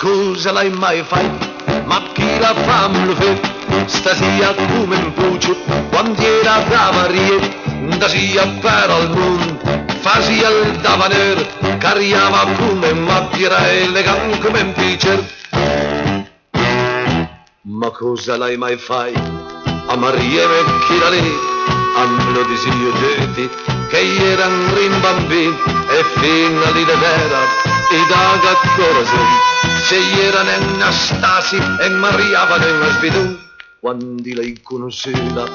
cosa l'hai mai fatto? Ma chi la fa lo fa? Stasera come un puccio, quando era da Maria, da sia per al mondo, fasia il davanere, cariava come macchina elegante come un pitcher. Ma cosa l'hai mai fatto? A Maria vecchia lì, hanno disio genti, che erano rimbambini, e fino a lì d'era, e da gattora se erano in Astasi e Maria va nella spidù. Quando lei conosceva,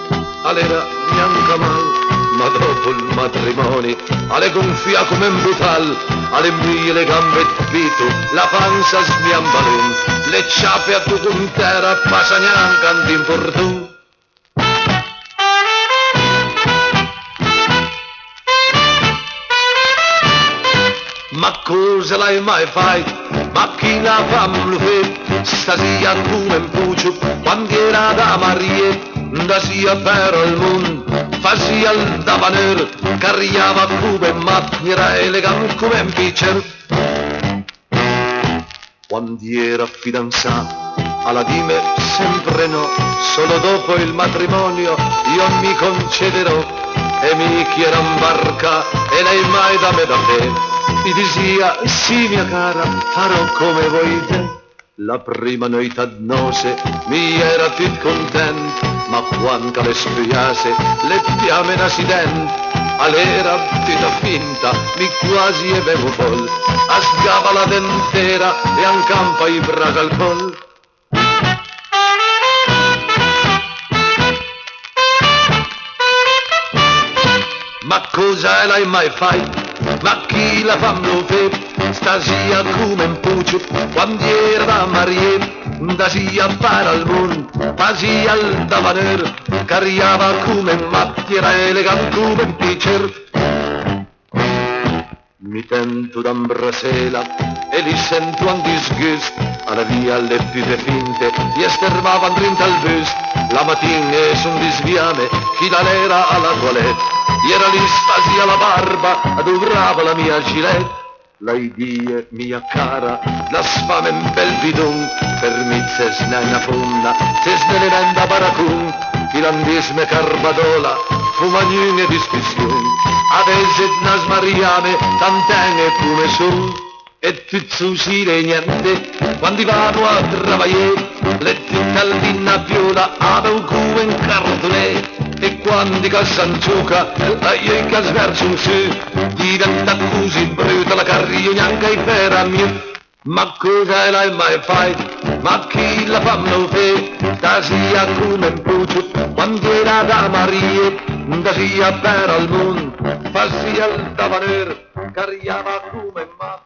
all'era neanche mai, ma dopo il matrimonio, alle gonfia come un butal, alle mie le gambe pito, la panza smiambalun, le ciappe a tutto intera, passa neanche antinfortun. Ma cosa l'hai mai fatto? Ma chi la fa lo fa? Stasera come un puccio, quando era da Maria, da sia per il mondo, fasia il davanere, cariava come macchina elegante come un pitcher. Quando era fidanzato, alla dime sempre no, solo dopo il matrimonio io mi concederò, e mi chiera in barca e lei mai da me da te. Mi diceva, sì mia cara, farò come vuoi te. La prima notte a nozze mi era più contento, ma quando le spiase le fiamme nascidenti, all'era tutta finta, mi quasi avevo vol, asgava la dentera e ancampa i braga al col. Ma cosa l'hai mai fatto? Ma chi la fa lo fa? Stasera come un puccio, quando era da Maria, da sia para al mondo, fasia il davanere, cariava come un macchina elegante come un pitcher. Mi tento d'ambrasela e li sento un disgusto, alla via le più finte, gli estermavan drinta al bus, la mattina es un disviame, chi la lera alla toilette. Era lì spasia la barba, adovrava la mia gilet. Lei die, mia cara, la sfame in bel bidon, per me se sne una fonna, se sne ne venda baracun, irlandesme carbadola, fumagnune discussione, avese nas mariame, tantene come su, e tutto si niente, quando vanno a travagliare, le tuttaldina viola, avevo come in cartone. E quando che s'anciuca, la iega sverso in su, diventa così brutta la carriera neanche per mia. Ma cosa l'hai mai fatto? Ma chi la fa lo fa? Da sia come un puccio, quando era da Maria, da sia per al mondo, fa sia il davanere, cariava come mamma.